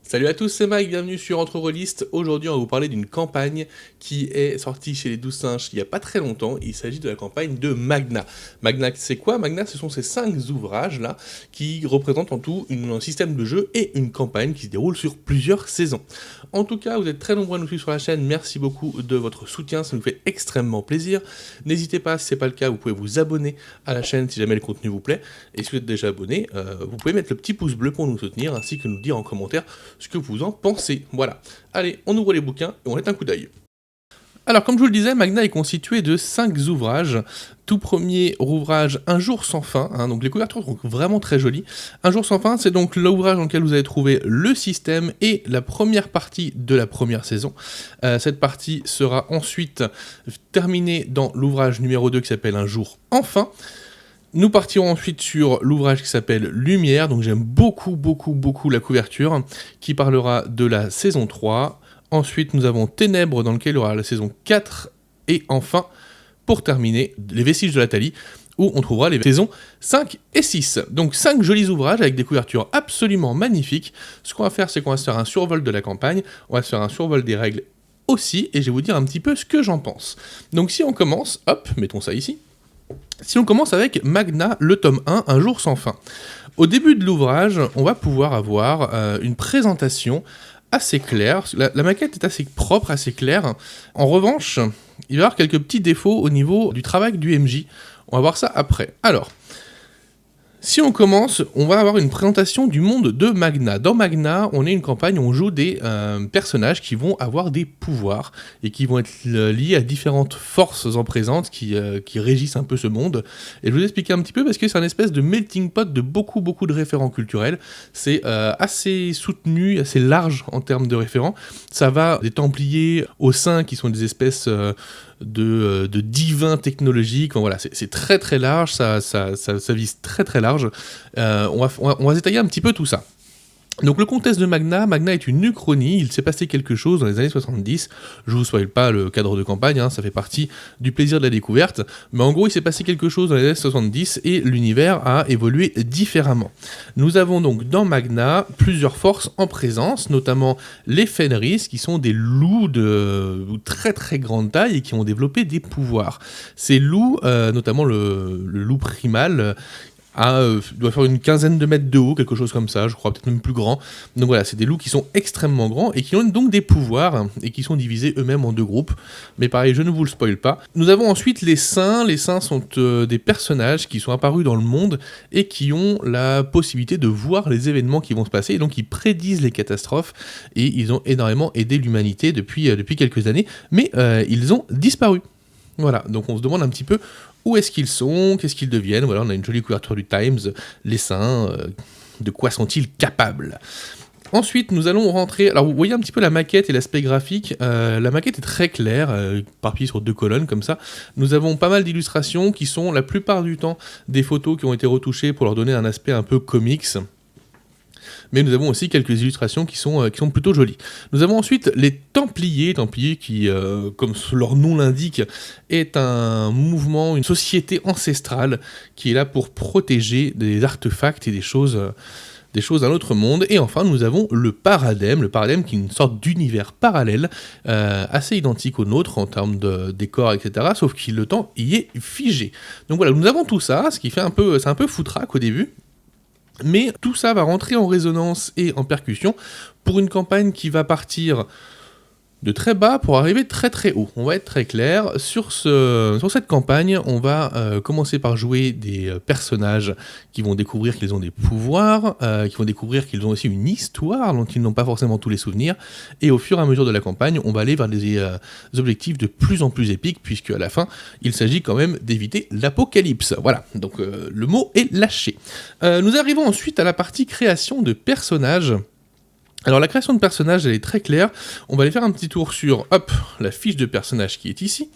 Salut à tous, c'est Mike, bienvenue sur Entre Rôlistes. Aujourd'hui, on va vous parler d'une campagne qui est sortie chez les 12 singes il n'y a pas très longtemps. Il s'agit de la campagne de Magna. Magna, c'est quoi Magna, ce sont ces 5 ouvrages-là qui représentent en tout un système de jeu et une campagne qui se déroule sur plusieurs saisons. En tout cas, vous êtes très nombreux à nous suivre sur la chaîne. Merci beaucoup de votre soutien, ça nous fait extrêmement plaisir. N'hésitez pas, si ce n'est pas le cas, vous pouvez vous abonner à la chaîne si jamais le contenu vous plaît. Et si vous êtes déjà abonné, vous pouvez mettre le petit pouce bleu pour nous soutenir, ainsi que nous dire en commentaire ce que vous en pensez. Voilà. Allez, on ouvre les bouquins et on jette un coup d'œil. Alors, comme je vous le disais, Magna est constitué de 5 ouvrages. Tout premier ouvrage, Un jour sans fin, donc les couvertures sont vraiment très jolies. Un jour sans fin, c'est donc l'ouvrage dans lequel vous allez trouver le système et la première partie de la première saison. Cette partie sera ensuite terminée dans l'ouvrage numéro 2 qui s'appelle Un jour enfin. Nous partirons ensuite sur l'ouvrage qui s'appelle Lumière, donc j'aime beaucoup la couverture, qui parlera de la saison 3. Ensuite, nous avons Ténèbres, dans lequel il y aura la saison 4. Et enfin, pour terminer, Les Vestiges de la Thalie, où on trouvera les saisons 5 et 6. Donc 5 jolis ouvrages avec des couvertures absolument magnifiques. Ce qu'on va faire, c'est qu'on va se faire un survol de la campagne, on va se faire un survol des règles aussi, et je vais vous dire un petit peu ce que j'en pense. Donc si on commence, hop, mettons ça ici. Si on commence avec Magna, le tome 1, Un jour sans fin. Au début de l'ouvrage, on va pouvoir avoir une présentation assez claire. La maquette est assez propre, assez claire. En revanche, il va y avoir quelques petits défauts au niveau du travail du MJ. On va voir ça après. Alors, si on commence, on va avoir une présentation du monde de Magna. Dans Magna, on est une campagne où on joue des personnages qui vont avoir des pouvoirs et qui vont être liés à différentes forces en présence qui régissent un peu ce monde. Et je vais vous expliquer un petit peu parce que c'est un espèce de melting pot de beaucoup de référents culturels. C'est assez soutenu, assez large en termes de référents. Ça va des Templiers aux Saints qui sont des espèces de divins technologiques. Enfin, voilà, c'est très large, ça vise très large. On va détailler un petit peu tout ça. Donc le contexte de Magna est une uchronie, il s'est passé quelque chose dans les années 70, je vous spoil pas le cadre de campagne, ça fait partie du plaisir de la découverte, mais en gros il s'est passé quelque chose dans les années 70 et l'univers a évolué différemment. Nous avons donc dans Magna plusieurs forces en présence, notamment les Fenris qui sont des loups de très grande taille et qui ont développé des pouvoirs. Ces loups, notamment le loup primal, doit faire une quinzaine de mètres de haut, quelque chose comme ça, je crois, peut-être même plus grand. Donc voilà, c'est des loups qui sont extrêmement grands et qui ont donc des pouvoirs et qui sont divisés eux-mêmes en 2 groupes. Mais pareil, je ne vous le spoil pas. Nous avons ensuite les saints. Les saints sont des personnages qui sont apparus dans le monde et qui ont la possibilité de voir les événements qui vont se passer. Et donc ils prédisent les catastrophes et ils ont énormément aidé l'humanité depuis quelques années. Mais ils ont disparu. Voilà, donc on se demande un petit peu où est-ce qu'ils sont, qu'est-ce qu'ils deviennent. Voilà, on a une jolie couverture du Times, les saints, de quoi sont-ils capables ? Ensuite, nous allons rentrer... Alors, vous voyez un petit peu la maquette et l'aspect graphique. La maquette est très claire, éparpillée sur 2 colonnes, comme ça. Nous avons pas mal d'illustrations qui sont, la plupart du temps, des photos qui ont été retouchées pour leur donner un aspect un peu comics. Mais nous avons aussi quelques illustrations qui sont plutôt jolies. Nous avons ensuite les Templiers qui, comme leur nom l'indique, est un mouvement, une société ancestrale qui est là pour protéger des artefacts et des choses d'un autre monde. Et enfin, nous avons le Paradème qui est une sorte d'univers parallèle, assez identique au nôtre en termes de décor, etc., sauf que le temps y est figé. Donc voilà, nous avons tout ça, ce qui fait c'est un peu foutraque au début. Mais tout ça va rentrer en résonance et en percussion pour une campagne qui va partir de très bas pour arriver très haut. On va être très clair. Sur cette campagne, on va commencer par jouer des personnages qui vont découvrir qu'ils ont des pouvoirs, qui vont découvrir qu'ils ont aussi une histoire dont ils n'ont pas forcément tous les souvenirs. Et au fur et à mesure de la campagne, on va aller vers des objectifs de plus en plus épiques, puisque à la fin, il s'agit quand même d'éviter l'apocalypse. Voilà, donc le mot est lâché. Nous arrivons ensuite à la partie création de personnages. Alors la création de personnages, elle est très claire. On va aller faire un petit tour sur, la fiche de personnage qui est ici.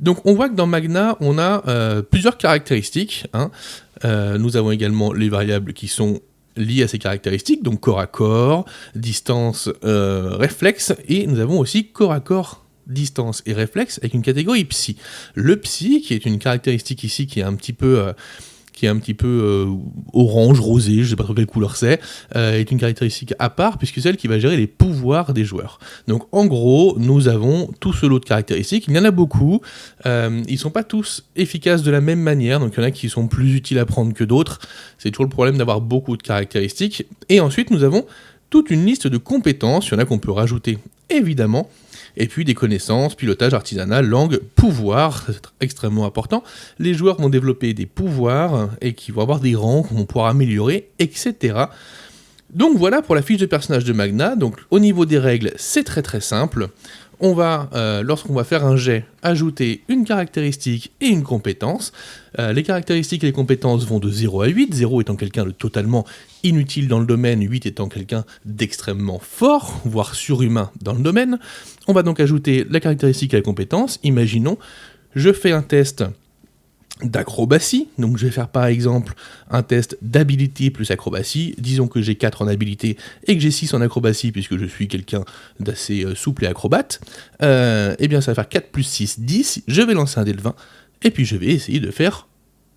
Donc on voit que dans Magna, on a plusieurs caractéristiques. Nous avons également les variables qui sont liées à ces caractéristiques, donc corps à corps, distance, réflexe, et nous avons aussi corps à corps, distance et réflexe avec une catégorie psy. Le psy, qui est une caractéristique ici qui est un petit peu qui est un petit peu orange, rosé, je ne sais pas trop quelle couleur c'est, est une caractéristique à part, puisque c'est elle qui va gérer les pouvoirs des joueurs. Donc en gros, nous avons tout ce lot de caractéristiques, il y en a beaucoup, ils ne sont pas tous efficaces de la même manière, donc il y en a qui sont plus utiles à prendre que d'autres, c'est toujours le problème d'avoir beaucoup de caractéristiques. Et ensuite, nous avons toute une liste de compétences, il y en a qu'on peut rajouter évidemment, et puis des connaissances, pilotage, artisanat, langue, pouvoir, c'est extrêmement important. Les joueurs vont développer des pouvoirs et qui vont avoir des rangs qu'on va pouvoir améliorer, etc. Donc voilà pour la fiche de personnage de Magna. Donc au niveau des règles, c'est très très simple. On va, lorsqu'on va faire un jet, ajouter une caractéristique et une compétence. Les caractéristiques et les compétences vont de 0 à 8, 0 étant quelqu'un de totalement inutile dans le domaine, 8 étant quelqu'un d'extrêmement fort, voire surhumain dans le domaine. On va donc ajouter la caractéristique et la compétence. Imaginons, je fais un test d'acrobatie, donc je vais faire par exemple un test d'habilité plus acrobatie, disons que j'ai 4 en habilité et que j'ai 6 en acrobatie puisque je suis quelqu'un d'assez souple et acrobate, et bien ça va faire 4 plus 6, 10, je vais lancer un dé de 20, et puis je vais essayer de faire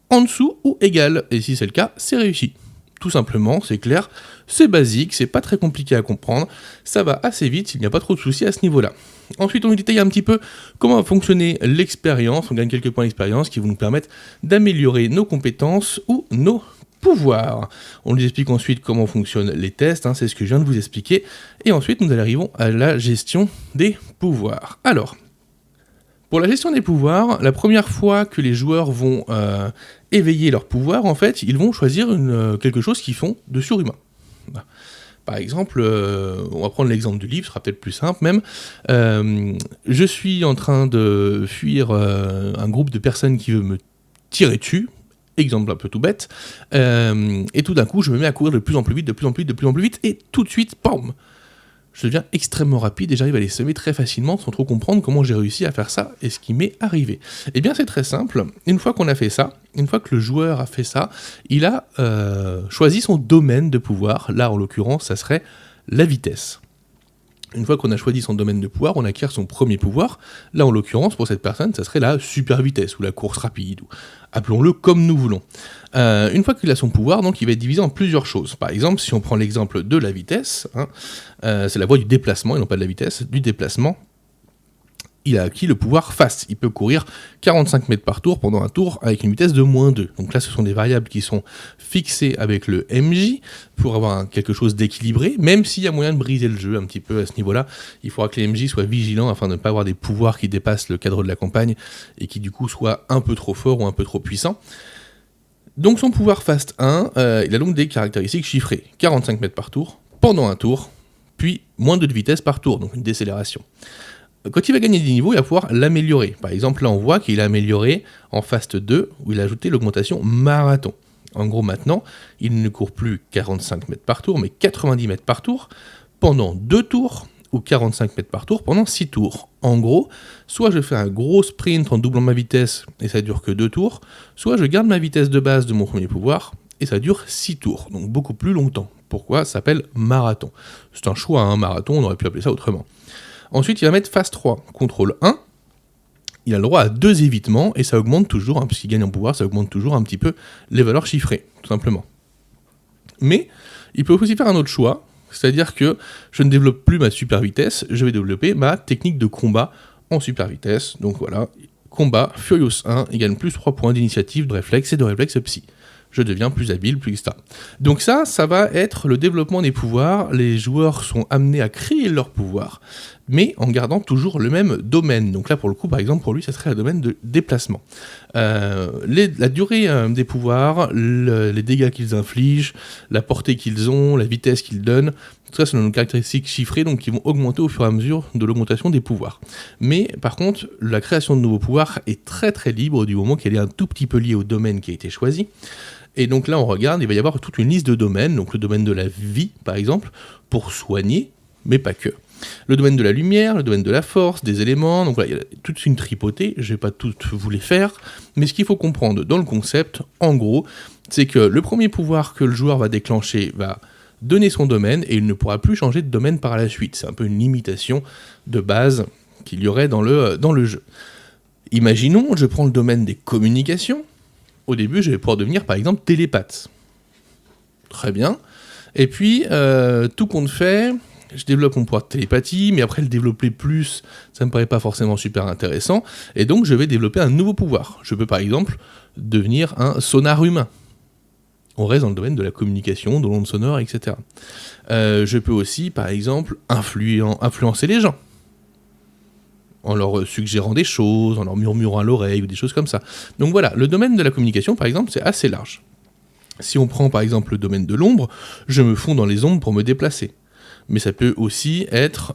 en dessous ou égal, et si c'est le cas, c'est réussi. Tout simplement, c'est clair, c'est basique, c'est pas très compliqué à comprendre, ça va assez vite, il n'y a pas trop de soucis à ce niveau-là. Ensuite, on détaille un petit peu comment va fonctionner l'expérience, on gagne quelques points d'expérience qui vont nous permettre d'améliorer nos compétences ou nos pouvoirs. On nous explique ensuite comment fonctionnent les tests, c'est ce que je viens de vous expliquer, et ensuite nous arrivons à la gestion des pouvoirs. Alors, pour la gestion des pouvoirs, la première fois que les joueurs vont éveiller leurs pouvoirs, en fait, ils vont choisir quelque chose qu'ils font de surhumain. Par exemple, on va prendre l'exemple du livre, ce sera peut-être plus simple même. Je suis en train de fuir un groupe de personnes qui veut me tirer dessus, exemple un peu tout bête, et tout d'un coup, je me mets à courir de plus en plus vite, de plus en plus vite, de plus en plus vite, et tout de suite, pam, je deviens extrêmement rapide et j'arrive à les semer très facilement sans trop comprendre comment j'ai réussi à faire ça et ce qui m'est arrivé. Eh bien c'est très simple, une fois qu'on a fait ça, une fois que le joueur a fait ça, il a choisi son domaine de pouvoir, là en l'occurrence ça serait la vitesse. Une fois qu'on a choisi son domaine de pouvoir, on acquiert son premier pouvoir. Là, en l'occurrence, pour cette personne, ça serait la super vitesse ou la course rapide, ou appelons-le comme nous voulons. Une fois qu'il a son pouvoir, donc, il va être divisé en plusieurs choses. Par exemple, si on prend l'exemple de la vitesse, c'est la voie du déplacement, et non pas de la vitesse, du déplacement. Il a acquis le pouvoir fast. Il peut courir 45 mètres par tour pendant un tour avec une vitesse de -2. Donc là, ce sont des variables qui sont fixées avec le MJ pour avoir quelque chose d'équilibré, même s'il y a moyen de briser le jeu un petit peu à ce niveau-là. Il faudra que les MJ soient vigilants afin de ne pas avoir des pouvoirs qui dépassent le cadre de la campagne et qui du coup soient un peu trop forts ou un peu trop puissants. Donc son pouvoir fast 1, il a donc des caractéristiques chiffrées. 45 mètres par tour pendant un tour, puis -2 de vitesse par tour, donc une décélération. Quand il va gagner des niveaux, il va pouvoir l'améliorer. Par exemple, là, on voit qu'il a amélioré en Fast 2, où il a ajouté l'augmentation marathon. En gros, maintenant, il ne court plus 45 mètres par tour, mais 90 mètres par tour, pendant 2 tours, ou 45 mètres par tour pendant 6 tours. En gros, soit je fais un gros sprint en doublant ma vitesse, et ça dure que 2 tours, soit je garde ma vitesse de base de mon premier pouvoir, et ça dure 6 tours, donc beaucoup plus longtemps. Pourquoi ça s'appelle marathon? C'est un choix, un marathon, on aurait pu appeler ça autrement. Ensuite, il va mettre phase 3, contrôle 1. Il a le droit à 2 évitements, et ça augmente toujours, puisqu'il gagne en pouvoir, ça augmente toujours un petit peu les valeurs chiffrées, tout simplement. Mais, il peut aussi faire un autre choix, c'est-à-dire que je ne développe plus ma super vitesse, je vais développer ma technique de combat en super vitesse. Donc voilà, combat, Furious 1, il gagne plus 3 points d'initiative, de réflexe et de réflexe psy. Je deviens plus habile, plus etc. Donc ça va être le développement des pouvoirs. Les joueurs sont amenés à créer leurs pouvoirs, mais en gardant toujours le même domaine. Donc là, pour le coup, par exemple, pour lui, ça serait le domaine de déplacement. La durée des pouvoirs, les dégâts qu'ils infligent, la portée qu'ils ont, la vitesse qu'ils donnent, tout ça, ce sont nos caractéristiques chiffrées, donc qui vont augmenter au fur et à mesure de l'augmentation des pouvoirs. Mais par contre, la création de nouveaux pouvoirs est très très libre du moment qu'elle est un tout petit peu liée au domaine qui a été choisi. Et donc là, on regarde, il va y avoir toute une liste de domaines, donc le domaine de la vie, par exemple, pour soigner, mais pas que. Le domaine de la lumière, le domaine de la force, des éléments, donc voilà, il y a toute une tripotée, je ne vais pas toutes vous les faire, mais ce qu'il faut comprendre dans le concept, en gros, c'est que le premier pouvoir que le joueur va déclencher va donner son domaine, et il ne pourra plus changer de domaine par la suite. C'est un peu une limitation de base qu'il y aurait dans le jeu. Imaginons, je prends le domaine des communications. Au début, je vais pouvoir devenir, par exemple, télépathe. Très bien. Et puis, tout compte fait, je développe mon pouvoir de télépathie, mais après le développer plus, ça me paraît pas forcément super intéressant, et donc je vais développer un nouveau pouvoir. Je peux par exemple devenir un sonar humain. On reste dans le domaine de la communication, de l'onde sonore, etc. Je peux aussi, par exemple, influencer les gens, en leur suggérant des choses, en leur murmurant à l'oreille, ou des choses comme ça. Donc voilà, le domaine de la communication, par exemple, c'est assez large. Si on prend par exemple le domaine de l'ombre, je me fonds dans les ombres pour me déplacer. Mais ça peut aussi être,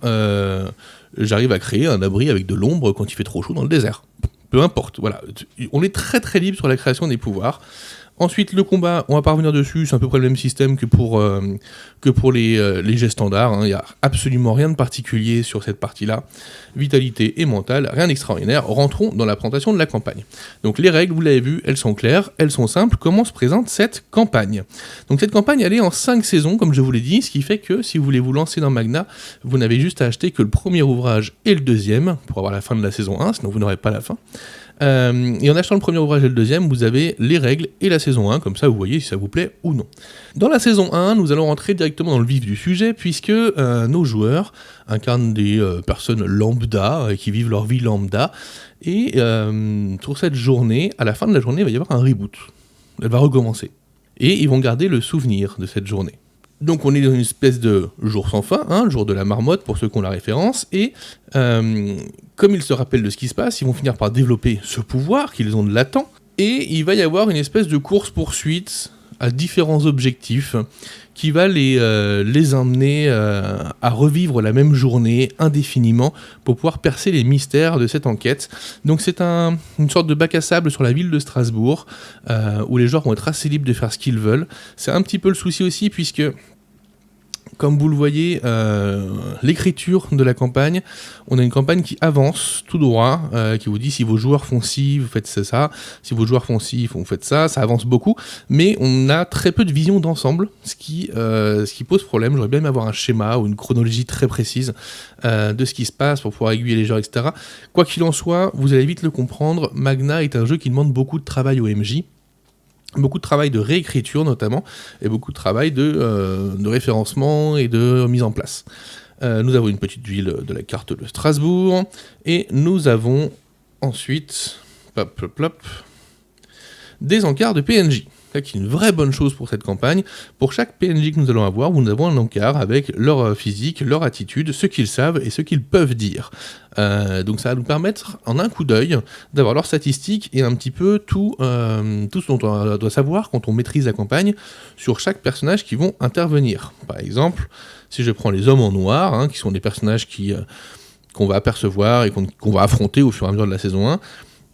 j'arrive à créer un abri avec de l'ombre quand il fait trop chaud dans le désert. Peu importe, voilà. On est très très libre sur la création des pouvoirs. Ensuite, le combat, on va pas revenir dessus, c'est à peu près le même système que pour les jets standards. Il n'y a absolument rien de particulier sur cette partie-là. Vitalité et mentale, rien d'extraordinaire. Rentrons dans la présentation de la campagne. Donc les règles, vous l'avez vu, elles sont claires, elles sont simples. Comment se présente cette campagne ? Donc cette campagne, elle est en 5 saisons, comme je vous l'ai dit, ce qui fait que si vous voulez vous lancer dans Magna, vous n'avez juste à acheter que le premier ouvrage et le deuxième, pour avoir la fin de la saison 1, sinon vous n'aurez pas la fin. Et en achetant le premier ouvrage et le deuxième, vous avez les règles et la saison 1, comme ça vous voyez si ça vous plaît ou non. Dans la saison 1, nous allons rentrer directement dans le vif du sujet, puisque nos joueurs incarnent des personnes lambda, qui vivent leur vie lambda, et pour cette journée, à la fin de la journée, il va y avoir un reboot. Elle va recommencer. Et ils vont garder le souvenir de cette journée. Donc on est dans une espèce de jour sans fin, le jour de la marmotte pour ceux qui ont la référence, et comme ils se rappellent de ce qui se passe, ils vont finir par développer ce pouvoir qu'ils ont de latent, et il va y avoir une espèce de course-poursuite à différents objectifs qui va les emmener à revivre la même journée indéfiniment pour pouvoir percer les mystères de cette enquête. Donc c'est une sorte de bac à sable sur la ville de Strasbourg où les joueurs vont être assez libres de faire ce qu'ils veulent. C'est un petit peu le souci aussi puisque, comme vous le voyez, l'écriture de la campagne, on a une campagne qui avance tout droit, qui vous dit si vos joueurs font ci, vous faites ça, si vos joueurs font ci, vous faites ça avance beaucoup, mais on a très peu de vision d'ensemble, ce qui pose problème. J'aurais bien aimé avoir un schéma ou une chronologie très précise de ce qui se passe pour pouvoir aiguiller les joueurs, etc. Quoi qu'il en soit, vous allez vite le comprendre, Magna est un jeu qui demande beaucoup de travail au MJ, beaucoup de travail de réécriture notamment, et beaucoup de travail de référencement et de mise en place. Nous avons une petite ville de la carte de Strasbourg, et nous avons ensuite des encarts de PNJ. C'est une vraie bonne chose pour cette campagne. Pour chaque PNJ que nous allons avoir, nous avons un encart avec leur physique, leur attitude, ce qu'ils savent et ce qu'ils peuvent dire. Donc ça va nous permettre, en un coup d'œil, d'avoir leurs statistiques et un petit peu tout ce dont on doit savoir quand on maîtrise la campagne sur chaque personnage qui vont intervenir. Par exemple, si je prends les hommes en noir, qui sont des personnages qu'on va apercevoir et qu'on va affronter au fur et à mesure de la saison 1,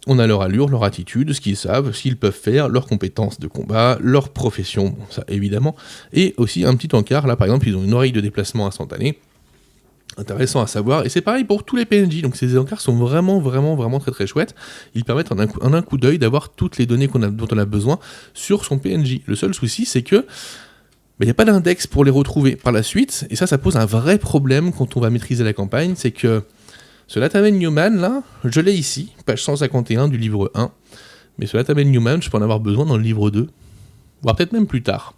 on a leur allure, leur attitude, ce qu'ils savent, ce qu'ils peuvent faire, leurs compétences de combat, leur profession, bon, ça évidemment, et aussi un petit encart, là par exemple ils ont une oreille de déplacement instantanée, intéressant à savoir, et c'est pareil pour tous les PNJ, donc ces encarts sont vraiment très très chouettes, ils permettent en un coup d'œil d'avoir toutes les données dont on a besoin sur son PNJ. Le seul souci c'est que il n'y a pas d'index pour les retrouver par la suite, et ça pose un vrai problème quand on va maîtriser la campagne, c'est que ce Latamen Newman, là, je l'ai ici, page 151 du livre 1. Mais ce Latamen Newman, je peux en avoir besoin dans le livre 2, voire peut-être même plus tard.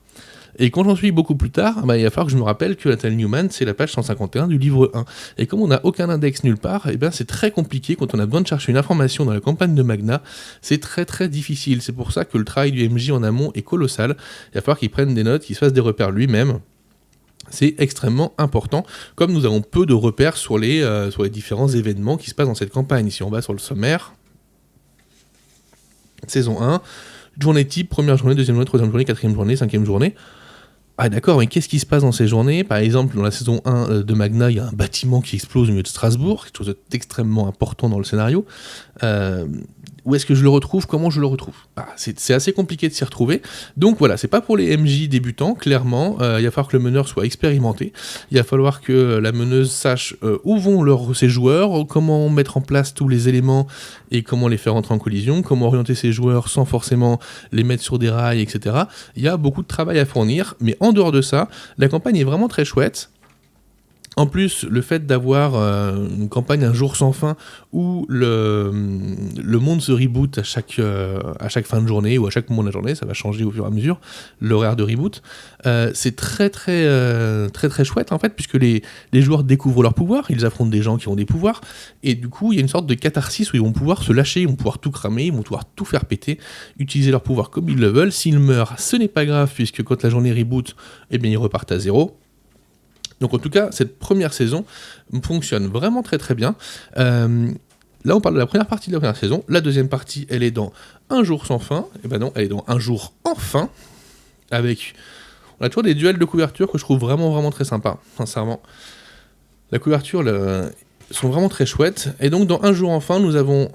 Et quand j'en suis beaucoup plus tard, il va falloir que je me rappelle que Latamen Newman, c'est la page 151 du livre 1. Et comme on n'a aucun index nulle part, c'est très compliqué quand on a besoin de chercher une information dans la campagne de Magna. C'est très très difficile. C'est pour ça que le travail du MJ en amont est colossal. Il va falloir qu'il prenne des notes, qu'il se fasse des repères lui-même. C'est extrêmement important, comme nous avons peu de repères sur les différents événements qui se passent dans cette campagne. Si on va sur le sommaire, saison 1, journée type, première journée, deuxième journée, troisième journée, quatrième journée, cinquième journée. Ah d'accord, mais qu'est-ce qui se passe dans ces journées ? Par exemple, dans la saison 1 de Magna, il y a un bâtiment qui explose au milieu de Strasbourg, quelque chose d'extrêmement important dans le scénario. Où est-ce que je le retrouve ? Comment je le retrouve ? C'est assez compliqué de s'y retrouver. Donc voilà, c'est pas pour les MJ débutants, clairement. Il va falloir que le meneur soit expérimenté. Il va falloir que la meneuse sache où vont ses joueurs, comment mettre en place tous les éléments et comment les faire entrer en collision, comment orienter ses joueurs sans forcément les mettre sur des rails, etc. Il y a beaucoup de travail à fournir, mais en dehors de ça, la campagne est vraiment très chouette. En plus, le fait d'avoir une campagne un jour sans fin où le monde se reboot à chaque fin de journée ou à chaque moment de la journée, ça va changer au fur et à mesure, l'horaire de reboot, c'est très très chouette en fait, puisque les joueurs découvrent leurs pouvoirs, ils affrontent des gens qui ont des pouvoirs, et du coup il y a une sorte de catharsis où ils vont pouvoir se lâcher, ils vont pouvoir tout cramer, ils vont pouvoir tout faire péter, utiliser leurs pouvoirs comme ils le veulent. S'ils meurent, ce n'est pas grave, puisque quand la journée reboot, eh bien ils repartent à zéro. Donc en tout cas, cette première saison fonctionne vraiment très très bien. Là, on parle de la première partie de la première saison. La deuxième partie, elle est dans Un jour sans fin. Et ben non, elle est dans Un jour enfin. Avec... On a toujours des duels de couverture que je trouve vraiment vraiment très sympa, sincèrement. La couverture sont vraiment très chouettes. Et donc dans Un jour enfin, nous avons...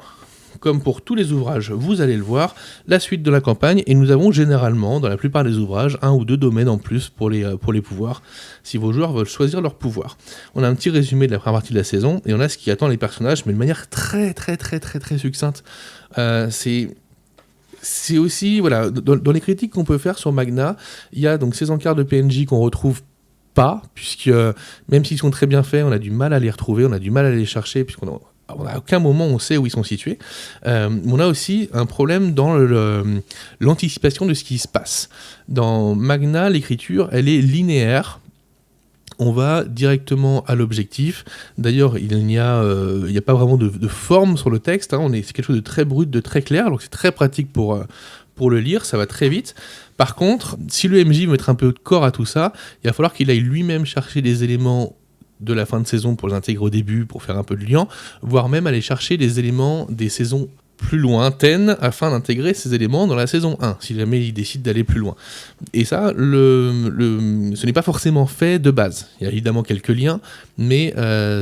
Comme pour tous les ouvrages, vous allez le voir, la suite de la campagne, et nous avons généralement, dans la plupart des ouvrages, 1 ou 2 domaines en plus pour les pouvoirs, si vos joueurs veulent choisir leur pouvoir. On a un petit résumé de la première partie de la saison, et on a ce qui attend les personnages, mais de manière très succincte. C'est aussi, voilà, dans les critiques qu'on peut faire sur Magna, il y a donc ces encarts de PNJ qu'on retrouve pas, puisque même s'ils sont très bien faits, on a du mal à les retrouver, on a du mal à les chercher, puisqu'on à aucun moment on sait où ils sont situés. On a aussi un problème dans l'anticipation de ce qui se passe. Dans Magna, l'écriture, elle est linéaire. On va directement à l'objectif. D'ailleurs, il n'y a pas vraiment de forme sur le texte. C'est quelque chose de très brut, de très clair. Donc c'est très pratique pour le lire, ça va très vite. Par contre, si le MJ veut mettre un peu de corps à tout ça, il va falloir qu'il aille lui-même chercher des éléments de la fin de saison pour les intégrer au début, pour faire un peu de lien, voire même aller chercher des éléments des saisons plus lointaines afin d'intégrer ces éléments dans la saison 1, si jamais il décide d'aller plus loin. Et ça, ce n'est pas forcément fait de base. Il y a évidemment quelques liens, mais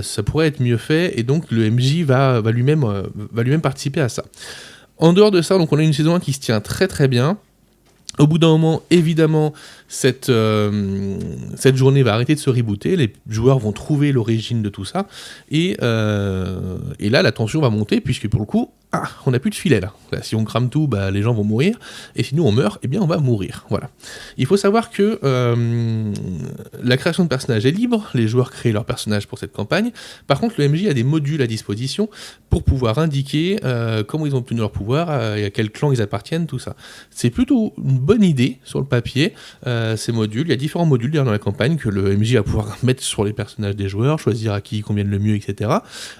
ça pourrait être mieux fait, et donc le MJ va lui-même participer à ça. En dehors de ça, donc on a une saison 1 qui se tient très très bien. Au bout d'un moment, évidemment, cette journée va arrêter de se rebooter, les joueurs vont trouver l'origine de tout ça, et là, la tension va monter, puisque pour le coup, on n'a plus de filet là. Si on crame tout, les gens vont mourir, et si nous on meurt, eh bien on va mourir. Voilà. Il faut savoir que la création de personnages est libre, les joueurs créent leurs personnages pour cette campagne. Par contre, le MJ a des modules à disposition pour pouvoir indiquer comment ils ont obtenu leur pouvoir, et à quel clan ils appartiennent, tout ça. C'est plutôt une bonne idée sur le papier, ces modules. Il y a différents modules dans la campagne que le MJ va pouvoir mettre sur les personnages des joueurs, choisir à qui ils conviennent le mieux, etc.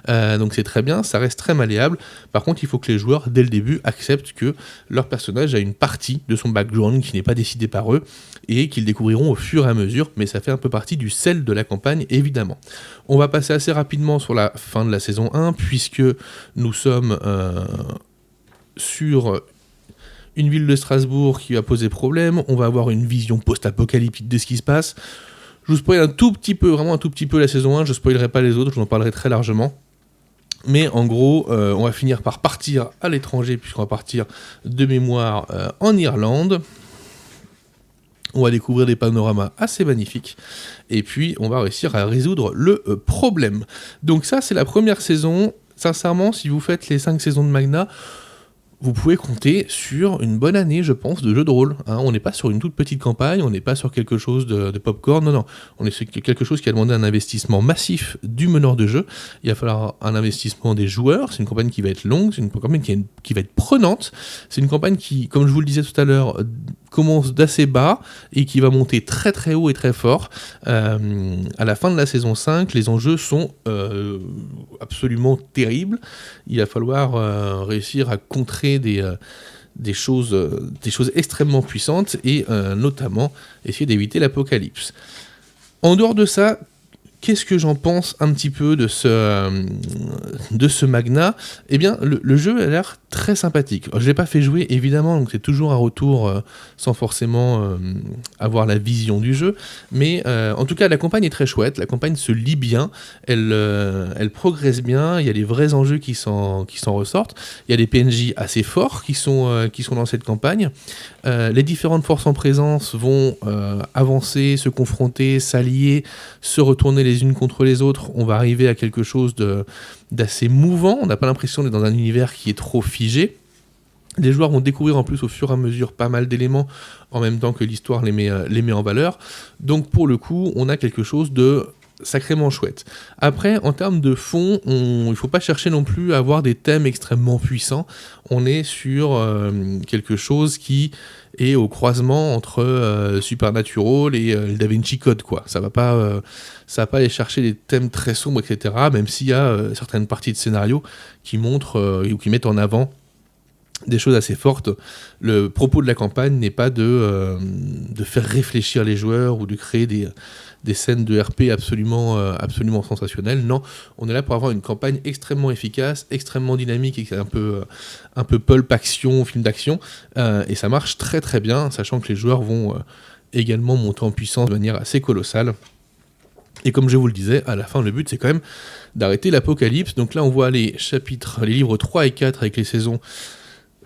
Donc c'est très bien, ça reste très malléable. Par contre, il faut que les joueurs, dès le début, acceptent que leur personnage a une partie de son background qui n'est pas décidée par eux et qu'ils découvriront au fur et à mesure, mais ça fait un peu partie du sel de la campagne, évidemment. On va passer assez rapidement sur la fin de la saison 1, puisque nous sommes sur une ville de Strasbourg qui va poser problème, on va avoir une vision post-apocalyptique de ce qui se passe. Je vous spoil un tout petit peu, vraiment un tout petit peu la saison 1, je spoilerai pas les autres, je vous en parlerai très largement. Mais en gros, on va finir par partir à l'étranger, puisqu'on va partir de mémoire en Irlande. On va découvrir des panoramas assez magnifiques. Et puis, on va réussir à résoudre le problème. Donc ça, c'est la première saison. Sincèrement, si vous faites les 5 saisons de Magna, vous pouvez compter sur une bonne année, je pense, de jeu de rôle. On n'est pas sur une toute petite campagne, on n'est pas sur quelque chose de popcorn, non. On est sur quelque chose qui a demandé un investissement massif du meneur de jeu. Il va falloir un investissement des joueurs, c'est une campagne qui va être longue, c'est une campagne qui va être prenante, c'est une campagne qui, comme je vous le disais tout à l'heure, commence d'assez bas et qui va monter très très haut et très fort. À la fin de la saison 5, les enjeux sont absolument terribles. Il va falloir réussir à contrer des choses extrêmement puissantes et notamment essayer d'éviter l'apocalypse. En dehors de ça, qu'est-ce que j'en pense un petit peu de ce Magna ? Eh bien, le jeu a l'air très sympathique. Je ne l'ai pas fait jouer, évidemment, donc c'est toujours un retour sans forcément avoir la vision du jeu. Mais en tout cas, la campagne est très chouette. La campagne se lit bien, elle progresse bien. Il y a des vrais enjeux qui s'en ressortent. Il y a des PNJ assez forts qui sont dans cette campagne. Les différentes forces en présence vont avancer, se confronter, s'allier, se retourner les unes contre les autres. On va arriver à quelque chose d'assez mouvant. On n'a pas l'impression d'être dans un univers qui est trop figé. Les joueurs vont découvrir en plus au fur et à mesure pas mal d'éléments en même temps que l'histoire les met en valeur. Donc pour le coup, on a quelque chose de sacrément chouette. Après, en termes de fond, il ne faut pas chercher non plus à avoir des thèmes extrêmement puissants. On est sur quelque chose qui est au croisement entre Supernatural et le Da Vinci Code, quoi. Ça va pas aller chercher des thèmes très sombres, etc., même s'il y a certaines parties de scénario qui montrent ou qui mettent en avant des choses assez fortes. Le propos de la campagne n'est pas de faire réfléchir les joueurs ou de créer des scènes de RP absolument sensationnelles. Non, on est là pour avoir une campagne extrêmement efficace, extrêmement dynamique et un peu pulp action, film d'action. Et ça marche très très bien, sachant que les joueurs vont également monter en puissance de manière assez colossale. Et comme je vous le disais, à la fin, le but, c'est quand même d'arrêter l'apocalypse. Donc là, on voit les livres 3 et 4 avec les saisons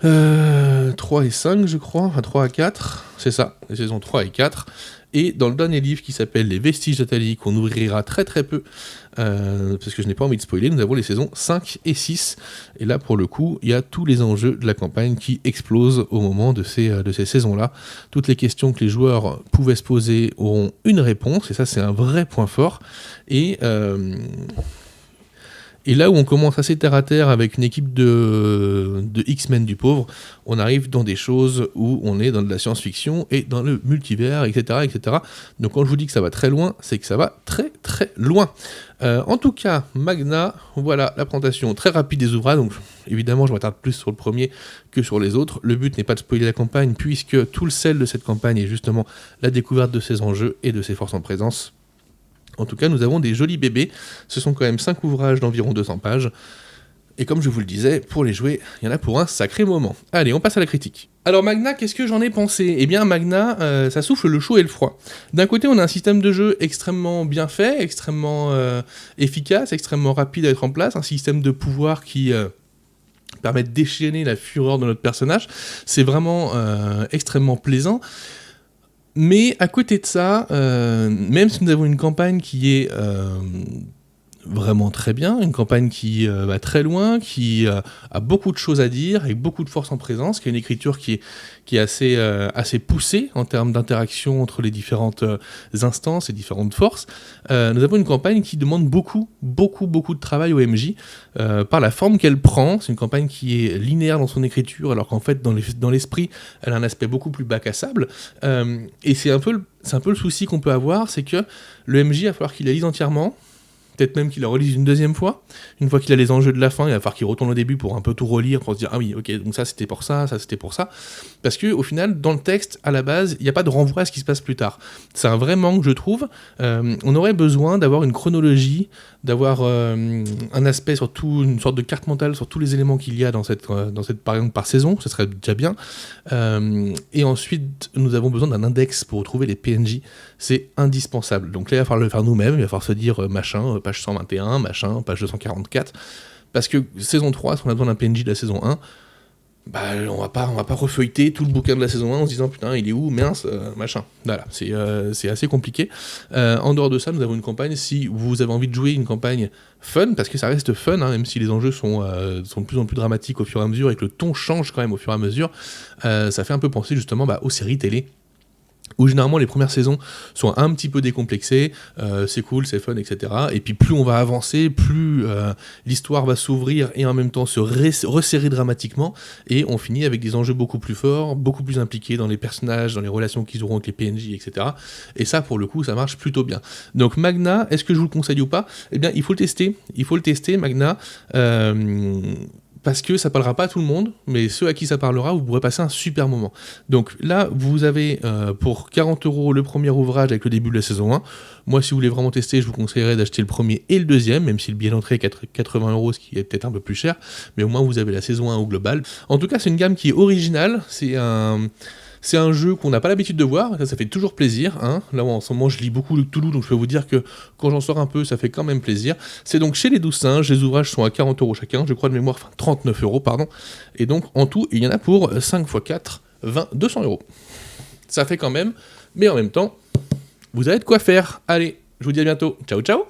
3 et 5, je crois, enfin 3 à 4, c'est ça, les saisons 3 et 4, et dans le dernier livre qui s'appelle Les Vestiges d'Athalie, qu'on ouvrira très très peu, parce que je n'ai pas envie de spoiler, nous avons les saisons 5 et 6, et là pour le coup, il y a tous les enjeux de la campagne qui explosent au moment de ces saisons-là. Toutes les questions que les joueurs pouvaient se poser auront une réponse, et ça c'est un vrai point fort, et là où on commence assez terre à terre avec une équipe de X-Men du pauvre, on arrive dans des choses où on est dans de la science-fiction et dans le multivers, etc., etc. Donc quand je vous dis que ça va très loin, c'est que ça va très très loin. En tout cas, Magna, voilà la présentation très rapide des ouvrages. Donc évidemment, je m'attarde plus sur le premier que sur les autres. Le but n'est pas de spoiler la campagne, puisque tout le sel de cette campagne est justement la découverte de ses enjeux et de ses forces en présence. En tout cas, nous avons des jolis bébés. Ce sont quand même 5 ouvrages d'environ 200 pages. Et comme je vous le disais, pour les jouer, il y en a pour un sacré moment. Allez, on passe à la critique. Alors Magna, qu'est-ce que j'en ai pensé ? Eh bien Magna, ça souffle le chaud et le froid. D'un côté, on a un système de jeu extrêmement bien fait, extrêmement efficace, extrêmement rapide à mettre en place, un système de pouvoir qui permet de déchaîner la fureur de notre personnage. C'est vraiment extrêmement plaisant. Mais à côté de ça, même si nous avons une campagne qui est vraiment très bien, une campagne qui va très loin, qui a beaucoup de choses à dire, avec beaucoup de force en présence, qui a une écriture qui est assez poussée en termes d'interaction entre les différentes instances et différentes forces, nous avons une campagne qui demande beaucoup de travail au MJ, par la forme qu'elle prend. C'est une campagne qui est linéaire dans son écriture, alors qu'en fait, dans l'esprit, elle a un aspect beaucoup plus bac à sable, et c'est un peu le souci qu'on peut avoir, c'est que le MJ, il va falloir qu'il la lise entièrement, peut-être même qu'il la relise une deuxième fois. Une fois qu'il a les enjeux de la fin, il va falloir qu'il retourne au début pour un peu tout relire, pour se dire « Ah oui, ok, donc ça c'était pour ça, ça c'était pour ça ». Parce qu'au final, dans le texte, à la base, il n'y a pas de renvoi à ce qui se passe plus tard. C'est un vrai manque, je trouve. On aurait besoin d'avoir une chronologie, d'avoir un aspect sur tout, une sorte de carte mentale sur tous les éléments qu'il y a dans cette par exemple, par saison, ce serait déjà bien. Et ensuite, nous avons besoin d'un index pour retrouver les PNJ. C'est indispensable. Donc là, il va falloir le faire nous-mêmes, il va falloir se dire machin, page 121, machin, page 244. Parce que saison 3, si on a besoin d'un PNJ de la saison 1, bah, on va pas refeuilleter tout le bouquin de la saison 1 en se disant putain il est où, mince, machin. Voilà, c'est assez compliqué. En dehors de ça, nous avons une campagne, si vous avez envie de jouer une campagne fun, parce que ça reste fun, hein, même si les enjeux sont de plus en plus dramatiques au fur et à mesure et que le ton change quand même au fur et à mesure, ça fait un peu penser justement aux séries télé, où généralement les premières saisons sont un petit peu décomplexées, c'est cool, c'est fun, etc. Et puis plus on va avancer, plus l'histoire va s'ouvrir et en même temps se resserrer dramatiquement, et on finit avec des enjeux beaucoup plus forts, beaucoup plus impliqués dans les personnages, dans les relations qu'ils auront avec les PNJ, etc. Et ça, pour le coup, ça marche plutôt bien. Donc Magna, est-ce que je vous le conseille ou pas ? Eh bien, il faut le tester, Magna. Parce que ça parlera pas à tout le monde, mais ceux à qui ça parlera, vous pourrez passer un super moment. Donc là, vous avez pour 40€ le premier ouvrage avec le début de la saison 1. Moi, si vous voulez vraiment tester, je vous conseillerais d'acheter le premier et le deuxième, même si le billet d'entrée est 80€, ce qui est peut-être un peu plus cher, mais au moins vous avez la saison 1 au global. En tout cas, c'est une gamme qui est originale, c'est un jeu qu'on n'a pas l'habitude de voir, ça fait toujours plaisir, hein. Là en ce moment je lis beaucoup de Cthulhu, donc je peux vous dire que quand j'en sors un peu, ça fait quand même plaisir. C'est donc chez les 12 singes, les ouvrages sont à 40€ chacun, je crois de mémoire, enfin 39€, pardon. Et donc en tout, il y en a pour 5 x 4, 200€. Ça fait quand même, mais en même temps, vous avez de quoi faire. Allez, je vous dis à bientôt, ciao ciao.